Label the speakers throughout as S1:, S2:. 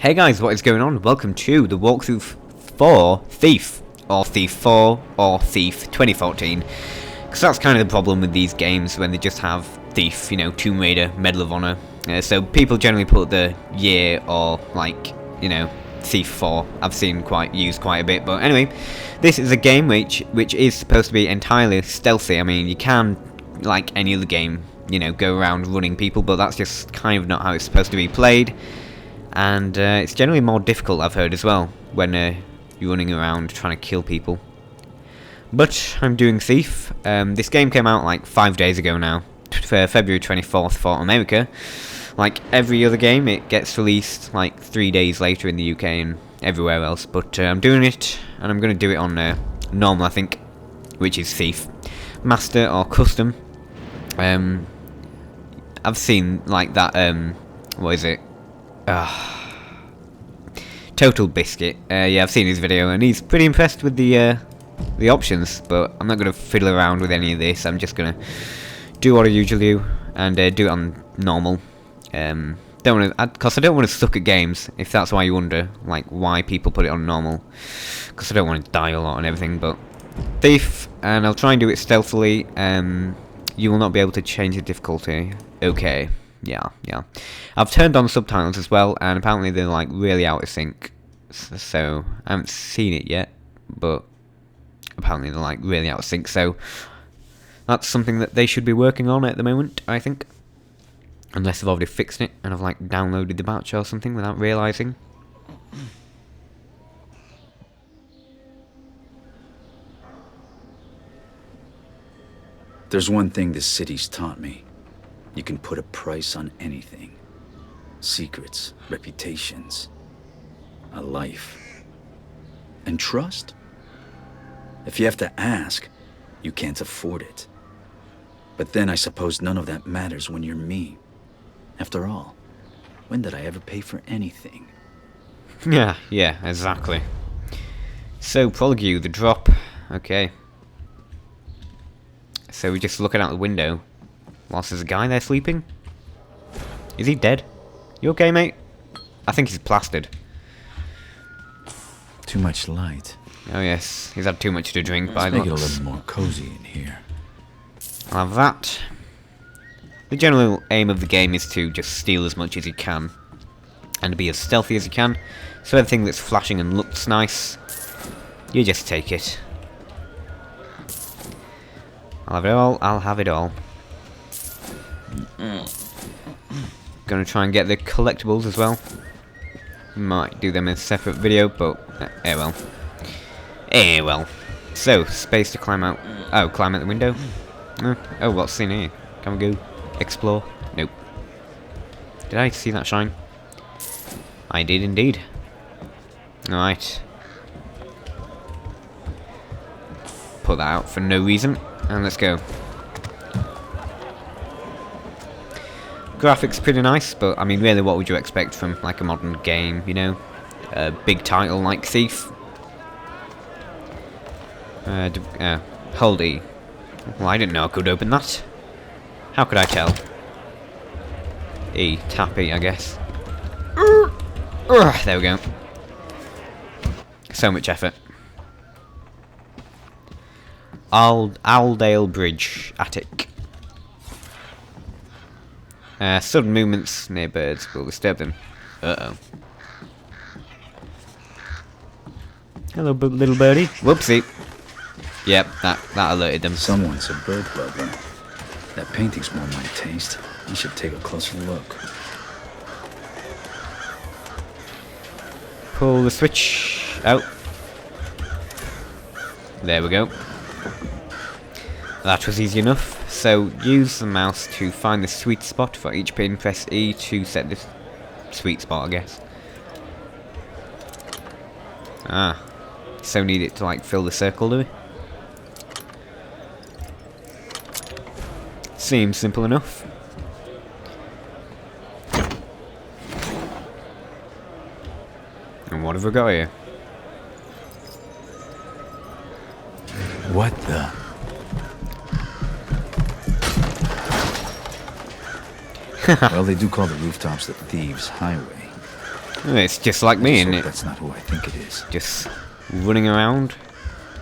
S1: Hey guys, what is going on? Welcome to the walkthrough for Thief, or Thief 4, or Thief 2014. Because that's kind of the problem with these games when they just have Thief, you know, Tomb Raider, Medal of Honor. So people generally put the year or, like, you know, Thief 4. I've seen used quite a bit, but anyway, this is a game which is supposed to be entirely stealthy. I mean, you can, like any other game, you know, go around running people, but that's just kind of not how it's supposed to be played. And it's generally more difficult, I've heard, as well, when you're running around trying to kill people. But I'm doing Thief. This game came out like 5 days ago now, for February 24th for America. Like every other game, it gets released like 3 days later in the UK and everywhere else. But I'm doing it, and I'm going to do it on normal, I think, which is Thief. Master or Custom. I've seen like that, what is it? Total Biscuit. Yeah, I've seen his video and he's pretty impressed with the options, but I'm not going to fiddle around with any of this. I'm just going to do what I usually do and do it on normal. Because I don't want to suck at games, if that's why you wonder, like, why people put it on normal. Because I don't want to die a lot and everything, but Thief, and I'll try and do it stealthily. You will not be able to change the difficulty. Okay. Yeah. I've turned on subtitles as well, and apparently they're like really out of sync. So I haven't seen it yet, but apparently they're like really out of sync. So that's something that they should be working on at the moment, I think. Unless they've already fixed it and I've like downloaded the batch or something without realizing.
S2: There's one thing this city's taught me. You can put a price on anything. Secrets, reputations, a life. And trust? If you have to ask, you can't afford it. But then I suppose none of that matters when you're me. After all, when did I ever pay for anything?
S1: Yeah, exactly. So, Prologue, the drop. Okay. So we're just looking out the window. Whilst there's a guy there sleeping? Is he dead? You okay, mate? I think he's plastered.
S2: Too much light.
S1: Oh yes, he's had too much to drink by the
S2: looks. Make it a
S1: looks.
S2: little more cozy in here.
S1: I'll have that. The general aim of the game is to just steal as much as you can. And be as stealthy as you can. So everything that's flashing and looks nice, you just take it. I'll have it all. Gonna try and get the collectibles as well. Might do them in a separate video, but well. So, space to climb out. Oh, climb out the window. Oh, what's in here? Can we go explore? Nope. Did I see that shine? I did indeed. Alright. Put that out for no reason, and let's go. Graphics pretty nice, but I mean, really, what would you expect from like a modern game? You know, a big title like Thief. Hold E. Well, I didn't know I could open that. How could I tell? E, tap E, I guess. There we go. So much effort. Aldale Bridge, attic. Sudden movements near birds will disturb them. Uh-oh. Hello, little birdie. Whoopsie. Yep, that alerted them.
S2: Someone's a bird lover. That painting's more my taste. I should take a closer look.
S1: Pull the switch out. There we go. That was easy enough. So, use the mouse to find the sweet spot for each pin. Press E to set the sweet spot, I guess. Ah. So need it to, like, fill the circle, do we? Seems simple enough. And what have we got here?
S2: What the... Well, they do call the rooftops the Thieves' Highway.
S1: It's just like me, isn't it?
S2: That's not who I think it is.
S1: Just running around,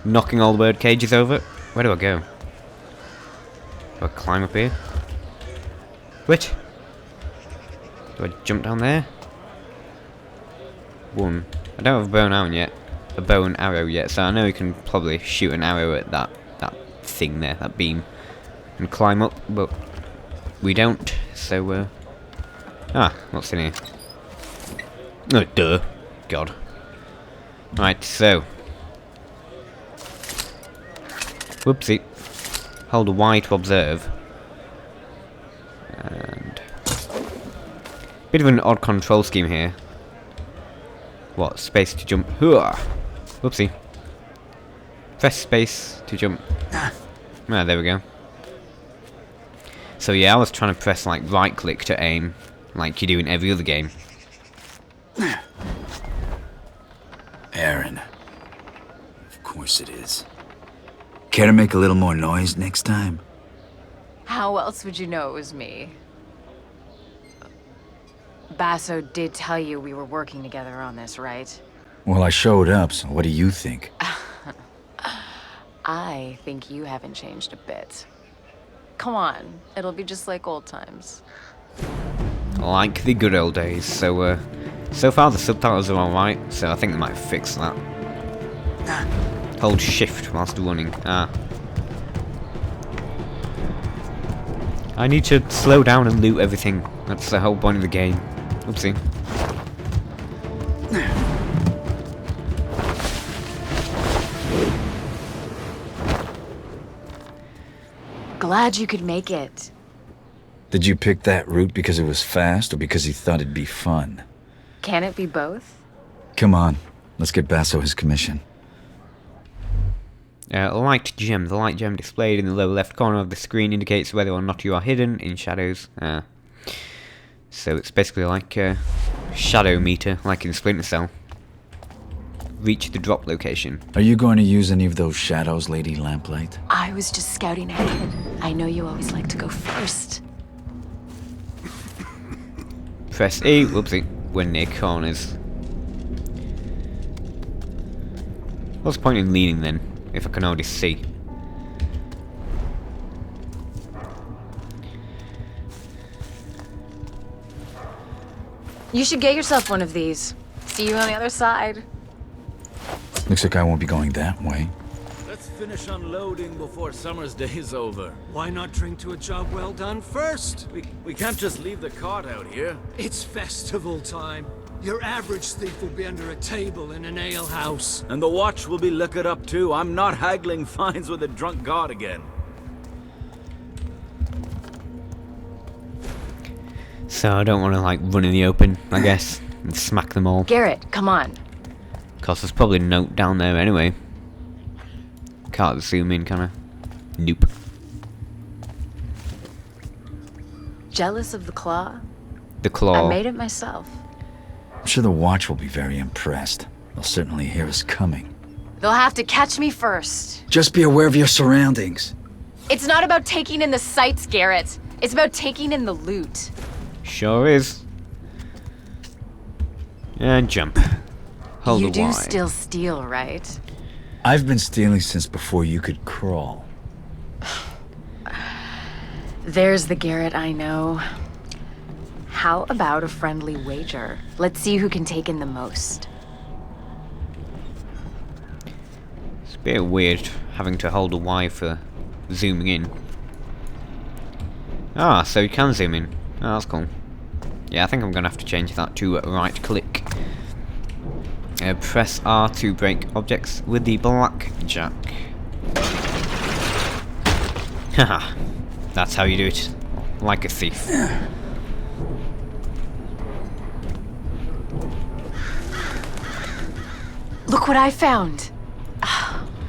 S1: knocking all the bird cages over. Where do I go? Do I climb up here? Wait. Do I jump down there? One. I don't have a bow and arrow yet, so I know you can probably shoot an arrow at that thing there, that beam, and climb up, but we don't. So what's in here? Oh, duh. God. Right, so. Whoopsie. Hold a Y to observe. And. Bit of an odd control scheme here. What? Space to jump. Hooah! Whoopsie. Press space to jump. Ah, there we go. So yeah, I was trying to press like right click to aim, like you do in every other game.
S2: Aaron. Of course it is. Care to make a little more noise next time?
S3: How else would you know it was me? Basso did tell you we were working together on this, right?
S2: Well, I showed up, so what do you think?
S3: I think you haven't changed a bit. Come on, it'll be just like old times.
S1: Like the good old days. So, so far the subtitles are alright, so I think they might fix that. Hold shift whilst running. I need to slow down and loot everything. That's the whole point of the game. Oopsie.
S3: Glad you could make it.
S2: Did you pick that route because it was fast or because you thought it'd be fun?
S3: Can it be both?
S2: Come on, let's get Basso his commission.
S1: Light gem. The light gem displayed in the lower left corner of the screen indicates whether or not you are hidden in shadows. So it's basically like a shadow meter, like in Splinter Cell. Reach the drop location.
S2: Are you going to use any of those shadows, Lady Lamplight?
S3: I was just scouting ahead. I know you always like to go first.
S1: Press E, whoopsie, when near corners. What's the point in leaning then, if I can already see?
S3: You should get yourself one of these. See you on the other side.
S2: Looks like I won't be going that way.
S4: Let's finish unloading before summer's day is over.
S5: Why not drink to a job well done first?
S4: We can't just leave the cart out here.
S5: It's festival time. Your average thief will be under a table in an ale house.
S4: And the watch will be liquored up too. I'm not haggling fines with a drunk guard again.
S1: So I don't want to like run in the open, I guess, and smack them all.
S3: Garret, come on.
S1: Cause there's probably a note down there anyway. Can't zoom in, can I? Nope.
S3: Jealous of the claw?
S1: The claw.
S3: I made it myself.
S2: I'm sure the watch will be very impressed. They'll certainly hear us coming.
S3: They'll have to catch me first.
S2: Just be aware of your surroundings.
S3: It's not about taking in the sights, Garret. It's about taking in the loot.
S1: Sure is. And jump. Hold
S3: You
S1: the
S3: do
S1: Y.
S3: still steal, right?
S2: I've been stealing since before you could crawl.
S3: There's the Garret I know. How about a friendly wager? Let's see who can take in the most.
S1: It's a bit weird having to hold a Y for zooming in. Ah, so you can zoom in. Oh, that's cool. Yeah, I think I'm gonna have to change that to right click. Press R to break objects with the blackjack. Haha, that's how you do it. Like a thief.
S3: Look what I found.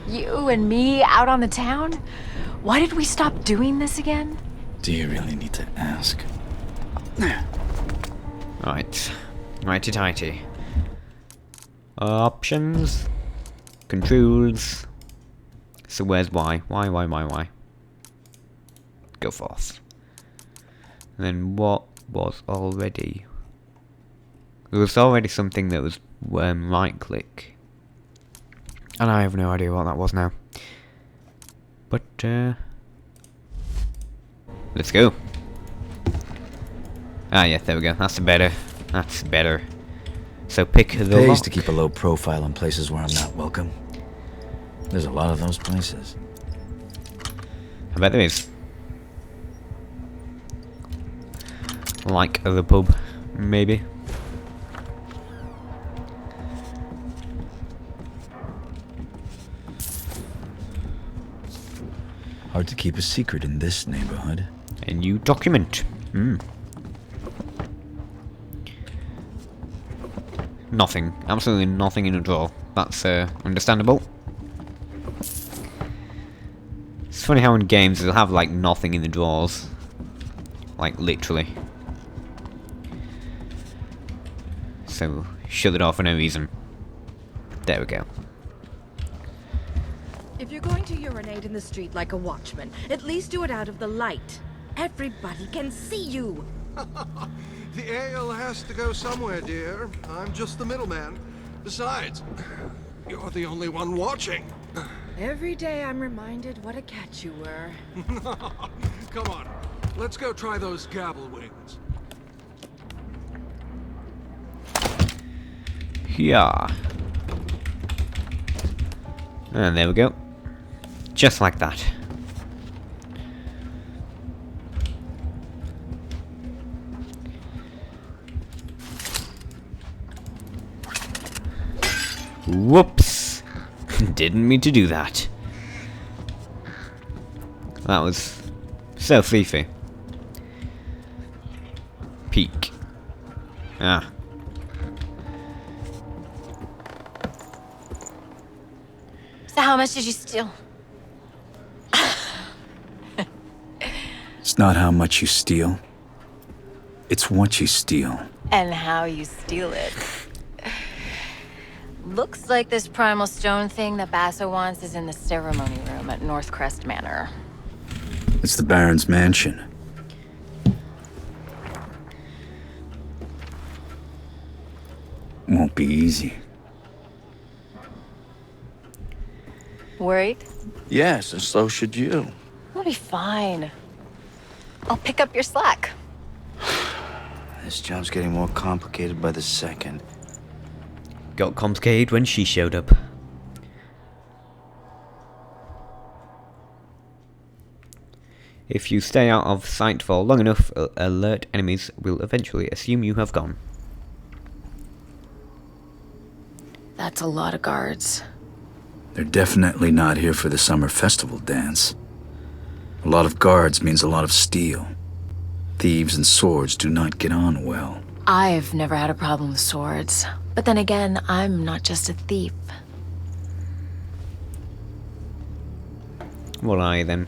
S3: You and me out on the town? Why did we stop doing this again?
S2: Do you really need to ask?
S1: Right. Righty-tighty. Options. Controls. So where's Y? Why? Go forth. Then what was already There was already something that was right click. And I have no idea what that was now. But, let's go. Ah, yeah, there we go. That's better. That's better. So pick the
S2: Pays
S1: lock.
S2: to keep a low profile in places where I'm not welcome. There's a lot of those places.
S1: I bet there is. Like the pub, maybe.
S2: Hard to keep a secret in this neighborhood.
S1: A new document. Nothing. Absolutely nothing in a drawer. That's understandable. It's funny how in games they'll have like nothing in the drawers. Like literally. So shut it off for no reason. There we go.
S6: If you're going to urinate in the street like a watchman, at least do it out of the light. Everybody can see you.
S7: The ale has to go somewhere, dear. I'm just the middleman. Besides, you're the only one watching.
S6: Every day I'm reminded what a catch you were.
S7: Come on, let's go try those gabble wings.
S1: Yeah. And there we go. Just like that. Whoops! Didn't mean to do that. That was so thiefy. Peek. Ah.
S3: So how much did you steal?
S2: It's not how much you steal. It's what you steal.
S3: And how you steal it. Looks like this primal stone thing that Basso wants is in the ceremony room at Northcrest Manor.
S2: It's the Baron's mansion. Won't be easy.
S3: Worried?
S2: Yes, and so should you.
S3: We'll be fine. I'll pick up your slack.
S2: This job's getting more complicated by the second.
S1: Got complicated when she showed up. If you stay out of sight for long enough, alert enemies will eventually assume you have gone.
S3: That's a lot of guards.
S2: They're definitely not here for the summer festival dance. A lot of guards means a lot of steel. Thieves and swords do not get on well.
S3: I've never had a problem with swords. But then again, I'm not just a thief.
S1: What are you then?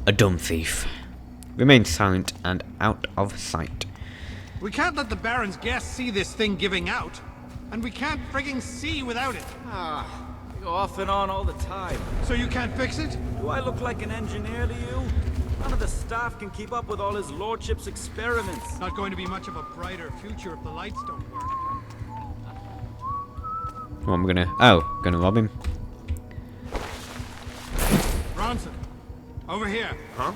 S1: A dumb thief. Remain silent and out of sight.
S5: We can't let the Baron's guests see this thing giving out. And we can't frigging see without it.
S4: You go off and on all the time.
S5: So you can't fix it?
S4: Do I look like an engineer to you? None of the staff can keep up with all his lordship's experiments.
S5: Not going to be much of a brighter future if the lights don't work.
S1: What am I gonna... Oh, gonna rob him.
S5: Bronson, over here.
S7: Huh?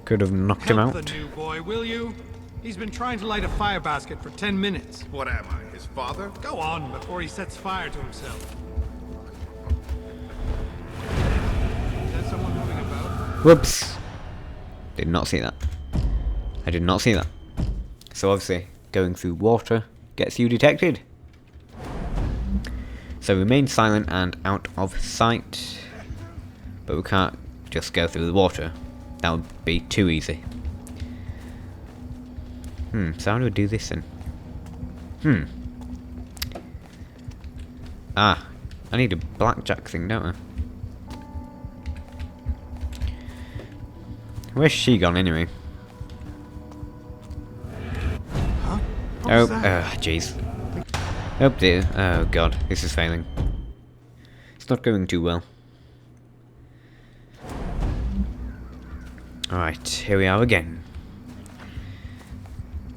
S1: Could have knocked him
S5: Help
S1: out.
S5: the new boy, will you? He's been trying to light a fire basket for 10 minutes.
S7: What am I, his father?
S5: Go on before he sets fire to himself. Is that someone moving about?
S1: Whoops. Did not see that. I did not see that. So obviously, going through water gets you detected. So remain silent and out of sight. But we can't just go through the water. That would be too easy. So how do I do this then? Ah, I need a blackjack thing, don't I? Where's she gone anyway?
S5: Huh?
S1: Oh, jeez. Oh dear. Oh god, this is failing. It's not going too well. Alright, here we are again.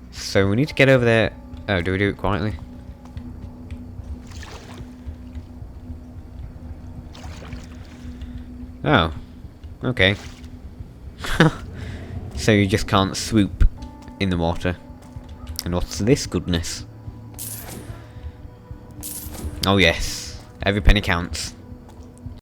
S1: So we need to get over there. Oh, do we do it quietly? Oh. Okay. So you just can't swoop in the water. And what's this goodness? Oh yes. Every penny counts.